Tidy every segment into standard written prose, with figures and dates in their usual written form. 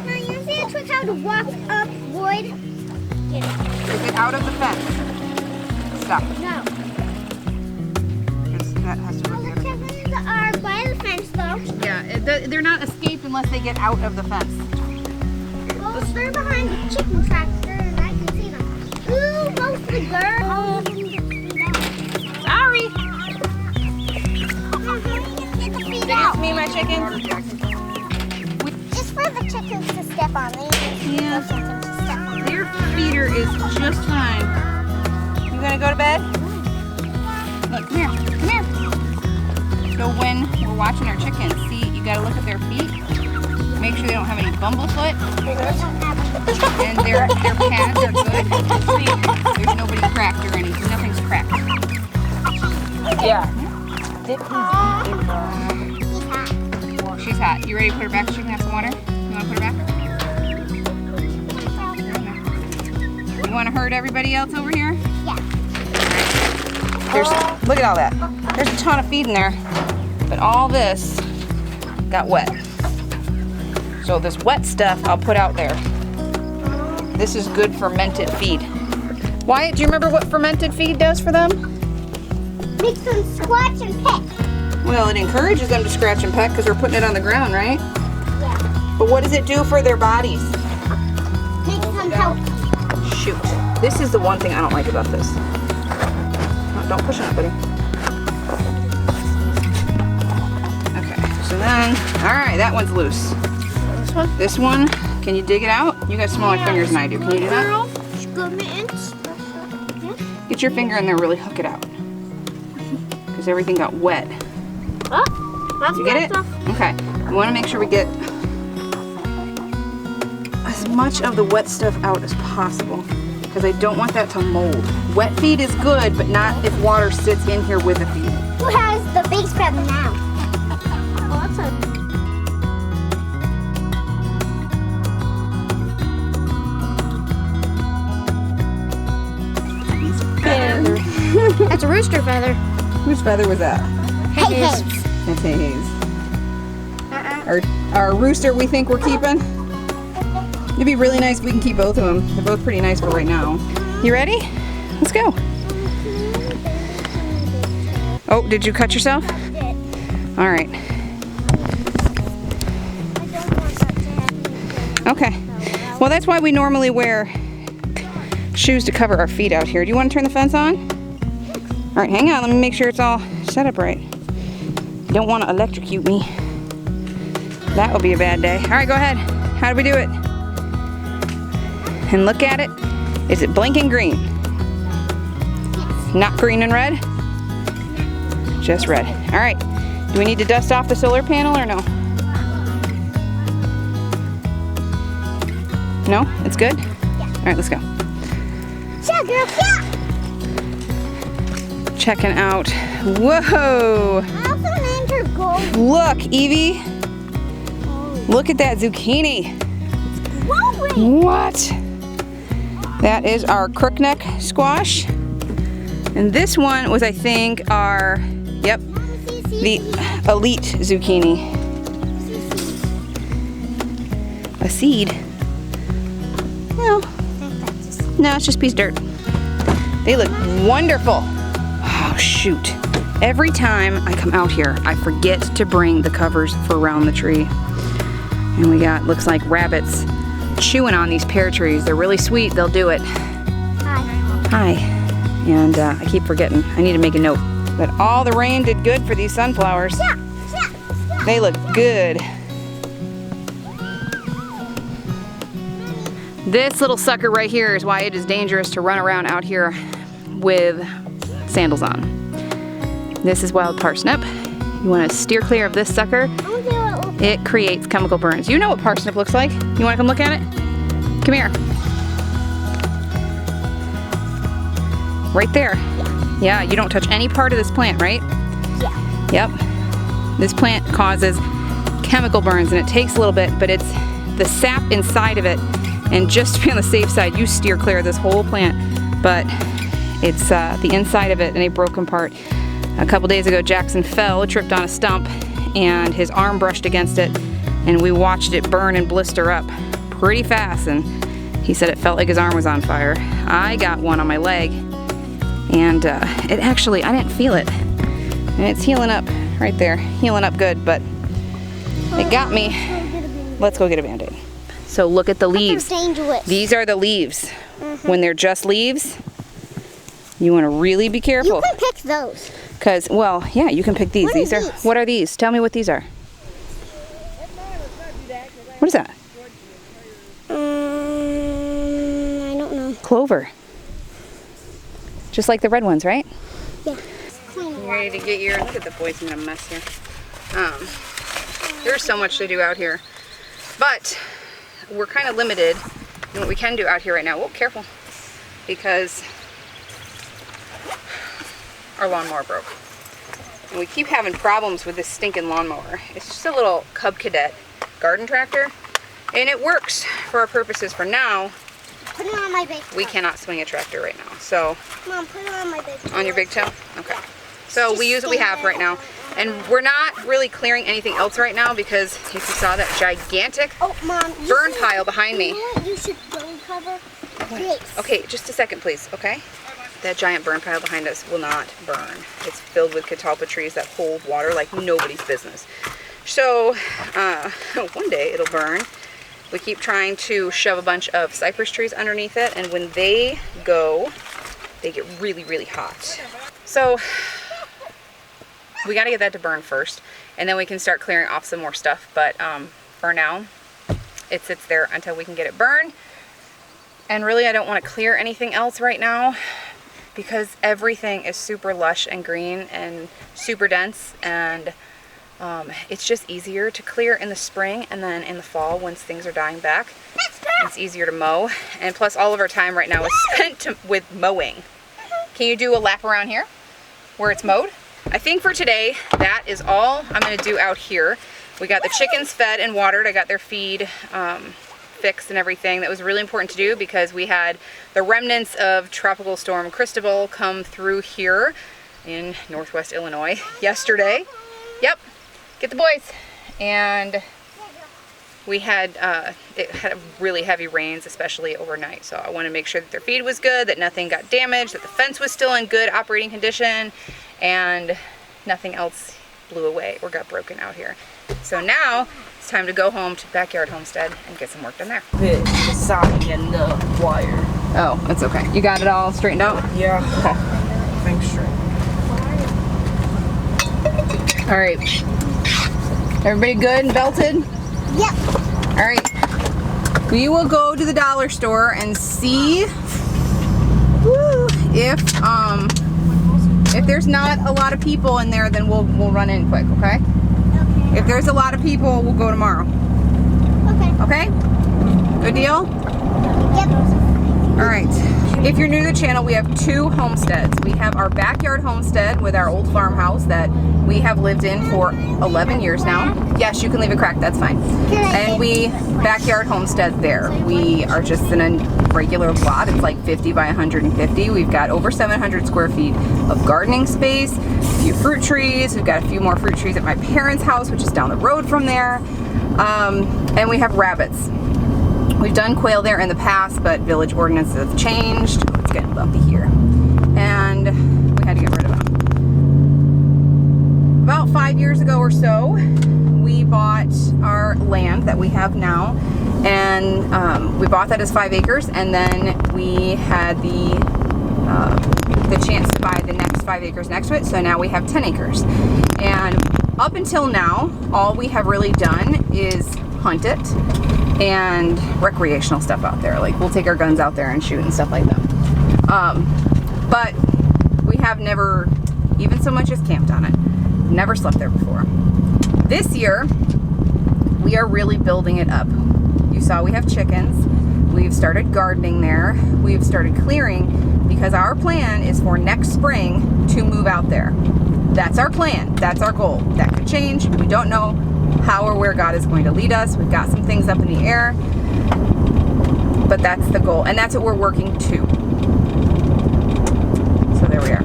Now you see a trick how to walk up wood? Is it out of the fence? Stop. No. That has to Well, be the chickens are by the fence though. Yeah, they're not escaped unless they get out of the fence. Well, they're behind the chicken tractor and I can see them. Ooh, mostly girls. Sorry. Get the feet out. Me and my chickens. Just for the chickens to step on. Yeah. Something to step on. Their feeder is just fine. You gonna go to bed? Look, come here. Come here. So when we're watching our chickens, see, you gotta look at their feet. Make sure they don't have any bumblefoot. And their pads are good. See, there's nobody cracked or anything. Nothing's cracked. Yeah. She's hot. You ready to put her back so she can have some water? You wanna put her back? You wanna herd everybody else over here? Yeah. Look at all that. There's a ton of feed in there, but all this got wet. So this wet stuff I'll put out there. This is good fermented feed. Wyatt, do you remember what fermented feed does for them? Makes them squatch and peck. Well, it encourages them to scratch and peck because we're putting it on the ground, right? Yeah. But what does it do for their bodies? Makes them healthy. Shoot. This is the one thing I don't like about this. Oh, don't push it up, buddy. Okay, so then, all right, that one's loose. This one? This one, can you dig it out? You got smaller fingers than I do. Can you do that? Good mittens. Get your finger in there, really hook it out. Because everything got wet. Oh, that's You get it? stuff. Okay. We want to make sure we get as much of the wet stuff out as possible. Because I don't want that to mold. Wet feed is good, but not if water sits in here with the feed. Who has the big spread now? Oh, that's a... Feather. That's a rooster feather. Whose feather was that? Hey, That's Hayes. Our rooster we think we're keeping. It'd be really nice if we can keep both of them. They're both pretty nice for right now. You ready? Let's go. Oh, did you cut yourself? All right. Okay. Well, that's why we normally wear shoes to cover our feet out here. Do you want to turn the fence on? All right, hang on. Let me make sure it's all set up right. You don't want to electrocute me. That will be a bad day. All right, go ahead. How do we do it? And look at it. Is it blinking green? Not green and red? Just red. All right. Do we need to dust off the solar panel or no? No? It's good? Yeah. All right, let's go. Yeah, girl, yeah. Checking out. Whoa! I also named her Gold. Look, Evie. Look at that zucchini. Growing. What? That is our crookneck squash. And this one was, I think, our, yep, the elite zucchini. A seed? No, it's just a piece of dirt. They look wonderful. Oh, shoot. Every time I come out here, I forget to bring the covers for around the tree. And we got, looks like rabbits chewing on these pear trees. They're really sweet. They'll do it. Hi. And I keep forgetting. I need to make a note that all the rain did good for these sunflowers. They look good. This little sucker right here is why it is dangerous to run around out here with sandals on. This is wild parsnip. You want to steer clear of this sucker. It creates chemical burns. You know what parsnip looks like. You want to come look at it? Come here. Right there. Yeah, you don't touch any part of this plant, right? Yeah. Yep. This plant causes chemical burns and it takes a little bit, but it's the sap inside of it. And just to be on the safe side, you steer clear of this whole plant. But it's the inside of it and a broken part A couple days ago, Jackson fell, tripped on a stump, and his arm brushed against it, and we watched it burn and blister up pretty fast, and he said it felt like his arm was on fire. I got one on my leg, and it actually, I didn't feel it. And it's healing up right there, healing up good, but it got me. Let's go get a Band-Aid. So look at the leaves. Dangerous. These are the leaves. When they're just leaves, you want to really be careful. You can pick those. Because, well, yeah, you can pick these. What are These are, these? what are these? Tell me what these are. What is that? I don't know. Clover. Just like the red ones, right? Yeah. You ready to get your, look at the boys in a mess here. There's so much to do out here. But we're kind of limited in what we can do out here right now. Whoa, careful. Because our lawnmower broke. And we keep having problems with this stinking lawnmower. It's just a little Cub Cadet garden tractor. And it works for our purposes for now. Put it on my big toe. We cannot swing a tractor right now. So, Mom, put it on my big toe. on your big toe? Okay. So we use what we have right now. And we're not really clearing anything else right now because if you saw that gigantic Oh, Mom. burn pile behind me. You know what you should burn cover? This. Okay, just a second, please, okay? That giant burn pile behind us will not burn. It's filled with catalpa trees that hold water like nobody's business. So, one day it'll burn. We keep trying to shove a bunch of cypress trees underneath it, and when they go, they get really, really hot. So, we gotta get that to burn first, and then we can start clearing off some more stuff, but for now, it sits there until we can get it burned. And really, I don't want to clear anything else right now because everything is super lush and green and super dense, and it's just easier to clear in the spring, and then in the fall once things are dying back, it's easier to mow. And plus, all of our time right now is spent with mowing. Can you do a lap around here where it's mowed? I think for today, that is all I'm going to do out here. We got the chickens fed and watered. I got their feed fixed and everything. That was really important to do because we had the remnants of Tropical Storm Cristobal come through here in northwest Illinois yesterday. Yep, get the boys. And we had, it had really heavy rains, especially overnight. So I want to make sure that their feed was good, that nothing got damaged, that the fence was still in good operating condition, and nothing else blew away or got broken out here. So now it's time to go home to Backyard Homestead and get some work done there. Bit the sound and the wire. Oh, that's okay. You got it all straightened out? Yeah. Okay. Think straight. All right. Everybody good and belted? Yep. All right. We will go to the dollar store and see if there's not a lot of people in there, then we'll run in quick, okay? Okay. If there's a lot of people, we'll go tomorrow. Okay. Okay? Good deal? Yep. All right. If you're new to the channel, we have two homesteads. We have our backyard homestead with our old farmhouse that we have lived in for 11 years now. Yes, you can leave it cracked, that's fine. And we backyard homestead there. We are just in a regular lot. It's like 50 by 150. We've got over 700 square feet of gardening space, a few fruit trees. We've got a few more fruit trees at my parents' house, which is down the road from there. And we have rabbits. We've done quail there in the past, but village ordinances have changed. It's getting bumpy here. And we had to get rid of them. About 5 years ago or so, we bought our land that we have now. And we bought that as 5 acres, and then we had the chance to buy the next 5 acres next to it. So now we have 10 acres. And up until now, all we have really done is hunt it and recreational stuff out there. Like, we'll take our guns out there and shoot and stuff like that. But we have never even so much as camped on it. Never slept there before. This year, we are really building it up. You saw we have chickens. We've started gardening there. We've started clearing because our plan is for next spring to move out there. That's our plan. That's our goal. That could change. We don't know how or where God is going to lead us. We've got some things up in the air, but that's the goal, and that's what we're working to. So there we are.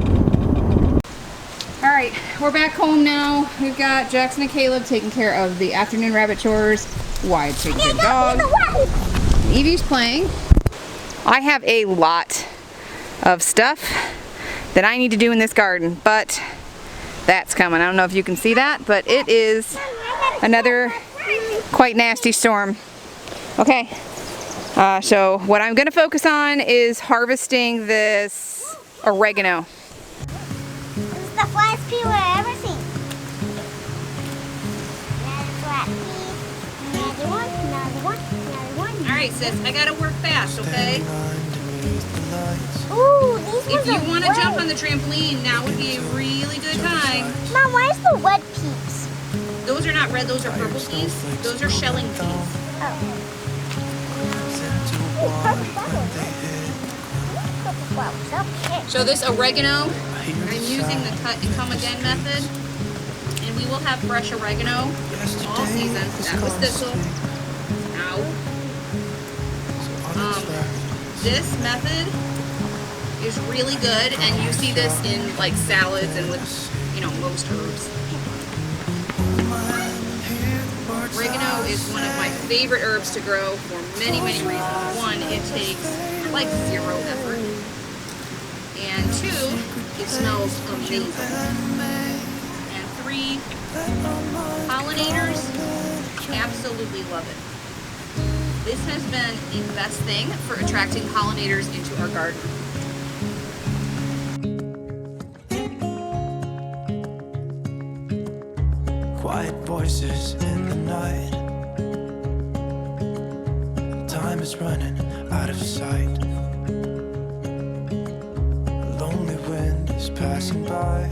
All right, we're back home now. We've got Jackson and Caleb taking care of the afternoon rabbit chores. Wyatt's taking care of the dog. Evie's playing. I have a lot of stuff that I need to do in this garden, but that's coming. I don't know if you can see that, but it is another quite nasty storm. Okay, so what I'm going to focus on is harvesting this oregano. This is the flyest pea I've ever seen. Another flat pea. Another one, another one, another one. Alright sis, I gotta work fast, okay? Ooh, these If ones you are want to red. jump on the trampoline, now would be a really good time. Mom, where's the red peas? Those are not red, those are purple peas. Those are shelling peas. Oh. Ooh, purple flowers. Purple flowers, okay. So this oregano, I'm using the cut and come again method. And we will have fresh oregano all season. That was thistle. Ow. This method is really good, and you see this in like salads and with, you know, most herbs. Oregano is one of my favorite herbs to grow for many, many reasons. One, it takes like 0 effort. And 2, it smells amazing. And 3, pollinators absolutely love it. This has been the best thing for attracting pollinators into our garden. Quiet voices in the night. Time is running out of sight. A lonely wind is passing by.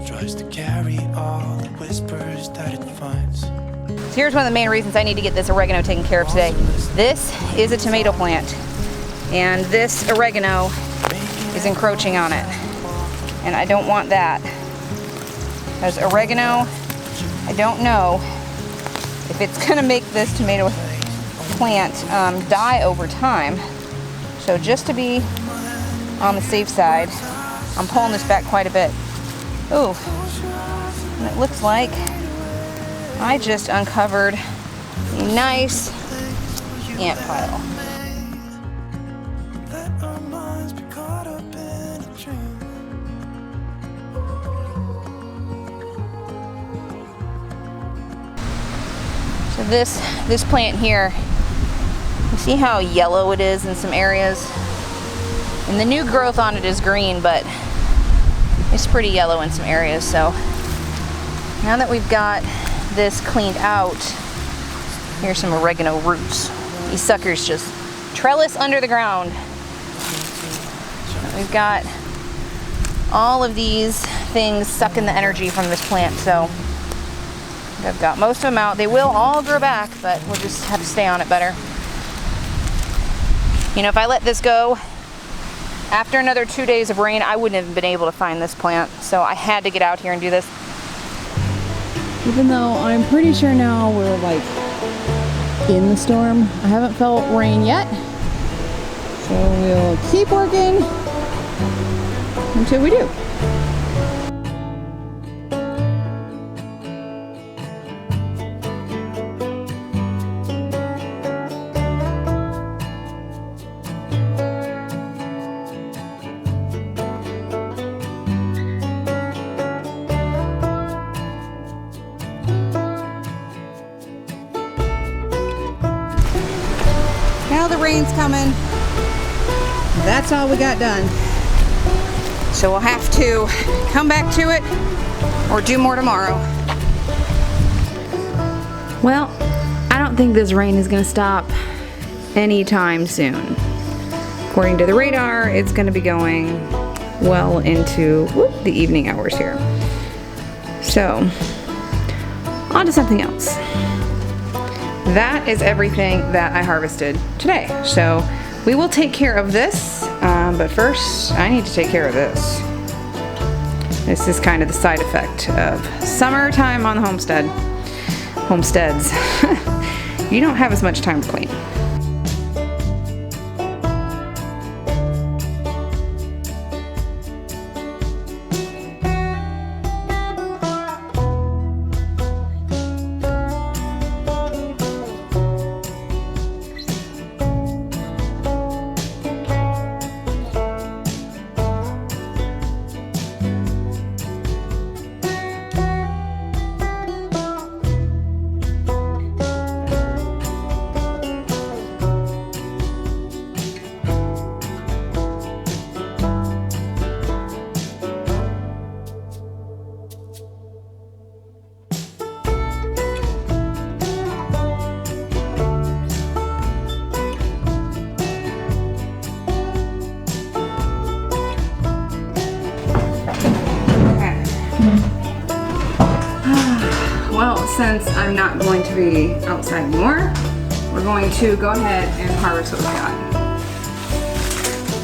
Tries to carry all the whispers that it finds. So here's one of the main reasons I need to get this oregano taken care of today. This is a tomato plant, and this oregano is encroaching on it. And I don't want that. Because oregano, I don't know if it's gonna make this tomato plant die over time. So just to be on the safe side, I'm pulling this back quite a bit. Ooh, and it looks like I just uncovered a nice ant pile. Let our minds be caught up in a dream. So this plant here, you see how yellow it is in some areas? And the new growth on it is green, but it's pretty yellow in some areas. So now that we've got this cleaned out, here's some oregano roots. These suckers just trellis under the ground. We've got all of these things sucking the energy from this plant, so I've got most of them out. They will all grow back, but we'll just have to stay on it better. You know, if I let this go, after another 2 days of rain, I wouldn't have been able to find this plant, so I had to get out here and do this. Even though I'm pretty sure now we're like in the storm, I haven't felt rain yet. So we'll keep working until we do. Now the rain's coming. That's all we got done. So we'll have to come back to it or do more tomorrow. Well, I don't think this rain is going to stop anytime soon. According to the radar, it's going to be going well into the evening hours here. So, on to something else. That is everything that I harvested today. So we will take care of this, but first I need to take care of this. This is kind of the side effect of summertime on the homesteads. You don't have as much time to clean. since I'm not going to be outside anymore, we're going to go ahead and harvest what we got.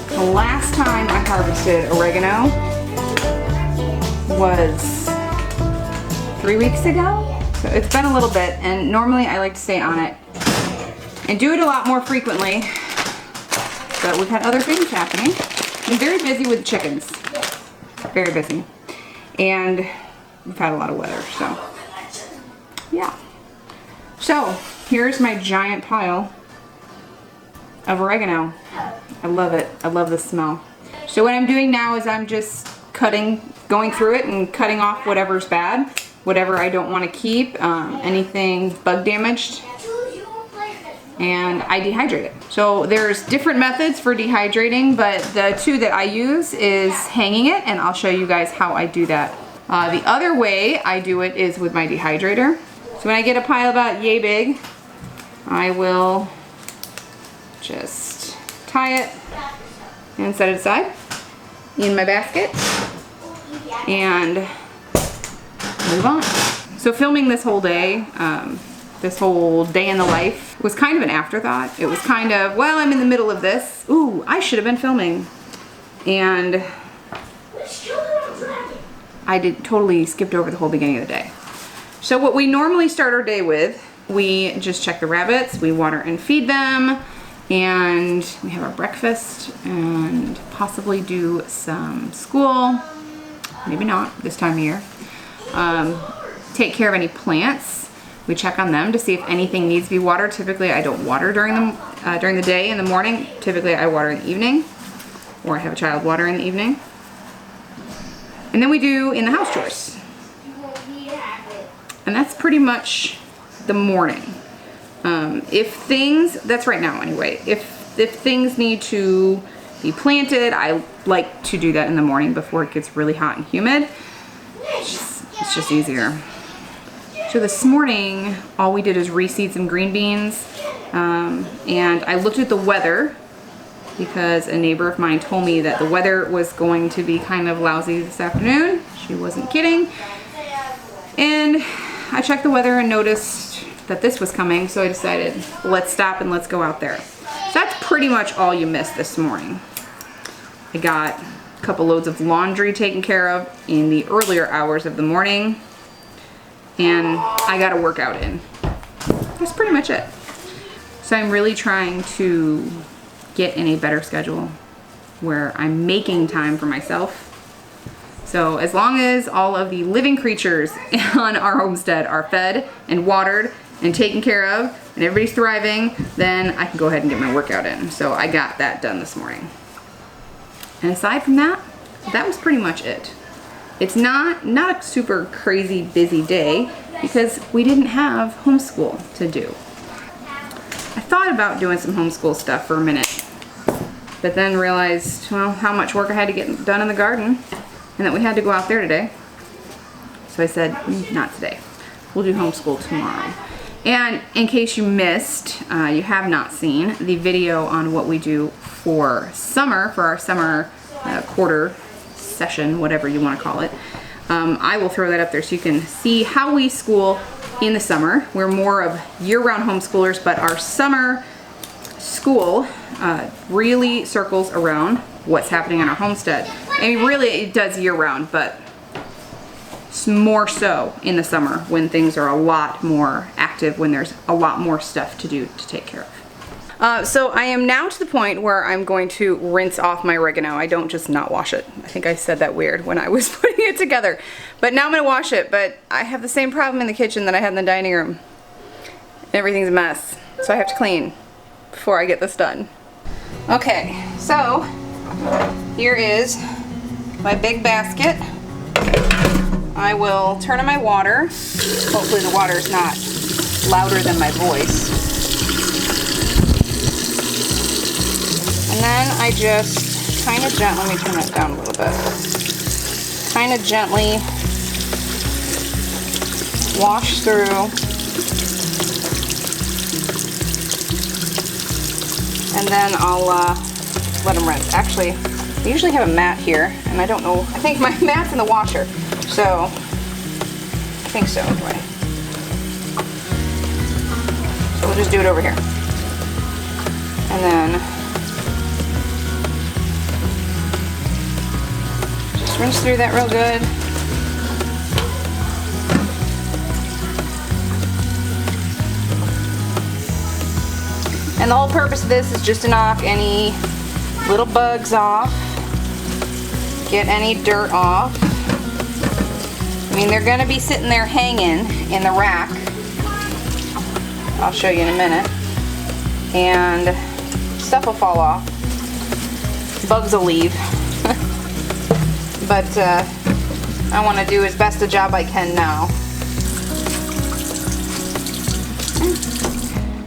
The last time I harvested oregano was 3 weeks ago. So it's been a little bit, and normally I like to stay on it and do it a lot more frequently. But we've had other things happening. I'm very busy with chickens. Very busy. And we've had a lot of weather, so yeah. So here's my giant pile of oregano. I love it. I love the smell. So what I'm doing now is I'm just going through it and cutting off whatever's bad, whatever I don't want to keep, anything bug damaged, and I dehydrate it. So there's different methods for dehydrating, but the two that I use is hanging it, and I'll show you guys how I do that. The other way I do it is with my dehydrator. So when I get a pile about yay big, I will just tie it and set it aside in my basket and move on. So filming this whole day, this whole day in the life was kind of an afterthought. It was kind of, well, I'm in the middle of this. Ooh, I should have been filming. And I totally skipped over the whole beginning of the day. So what we normally start our day with, we just check the rabbits, we water and feed them, and we have our breakfast and possibly do some school, maybe not this time of year. Take care of any plants. We check on them to see if anything needs to be watered. Typically I don't water during the day in the morning. Typically I water in the evening, or I have a child water in the evening. And then we do in the house chores. And that's pretty much the morning. That's right now anyway, if things need to be planted, I like to do that in the morning before it gets really hot and humid. It's just easier. So this morning, all we did is reseed some green beans, and I looked at the weather because a neighbor of mine told me that the weather was going to be kind of lousy this afternoon. She wasn't kidding. And I checked the weather and noticed that this was coming, so I decided, let's stop and let's go out there. So that's pretty much all you missed this morning. I got a couple loads of laundry taken care of in the earlier hours of the morning, and I got a workout in. That's pretty much it. So I'm really trying to get in a better schedule where I'm making time for myself. So as long as all of the living creatures on our homestead are fed and watered and taken care of and everybody's thriving, then I can go ahead and get my workout in. So I got that done this morning. And aside from that, that was pretty much it. It's not a super crazy busy day because we didn't have homeschool to do. I thought about doing some homeschool stuff for a minute, but then realized, well, how much work I had to get done in the garden and that we had to go out there today. So I said, not today. We'll do homeschool tomorrow. And in case you missed, you have not seen the video on what we do for summer, for our summer quarter session, whatever you want to call it. I will throw that up there so you can see how we school in the summer. We're more of year-round homeschoolers, but our summer school really circles around what's happening on our homestead. I mean, really it does year-round, but more so in the summer when things are a lot more active, when there's a lot more stuff to do to take care of. So I am now to the point where I'm going to rinse off my oregano. I don't just not wash it. I think I said that weird when I was putting it together. But now I'm going to wash it, but I have the same problem in the kitchen that I had in the dining room. Everything's a mess, so I have to clean before I get this done. Okay, so here is my big basket. I will turn on my water. Hopefully the water is not louder than my voice. And then I just kind of gently, let me turn that down a little bit, kind of gently wash through, and then I'll let them rinse. Actually, I usually have a mat here, and I don't know, I think my mat's in the washer, so I think so anyway. So we'll just do it over here. And then just rinse through that real good. And the whole purpose of this is just to knock any little bugs off, get any dirt off. I mean, they're gonna be sitting there hanging in the rack. I'll show you in a minute. And stuff will fall off. Bugs will leave. But I wanna do as best a job I can now.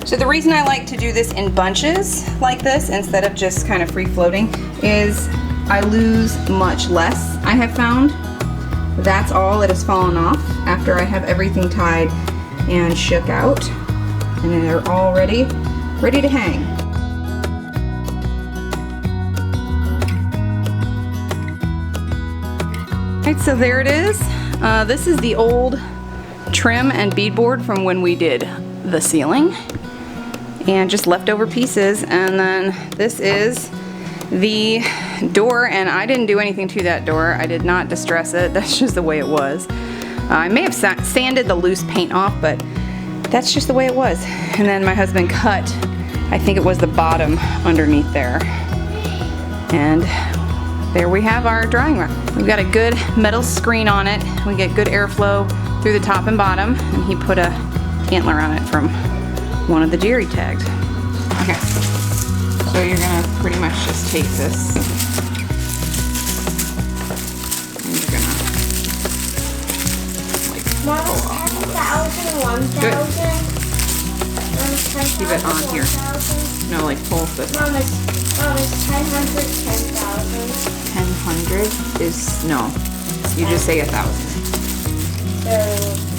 So the reason I like to do this in bunches like this instead of just kind of free floating is I lose much less, I have found. That's all that has fallen off after I have everything tied and shook out. And they're all ready to hang. Alright, so there it is. This is the old trim and beadboard from when we did the ceiling. And just leftover pieces. And then this is the door, and I didn't do anything to that door. I did not distress it. That's just the way it was. I may have sanded the loose paint off, but that's just the way it was. And then my husband cut, I think it was the bottom underneath there. And there we have our drying rack. We've got a good metal screen on it. We get good airflow through the top and bottom, and he put a antler on it from one of the jerry tags. Okay, so you're gonna pretty much just take this and you're gonna like pull off all this. Good. Keep it on here. No, like pull this. Mom, is 1000 10,000? 1000 is, no, you just say 1,000. So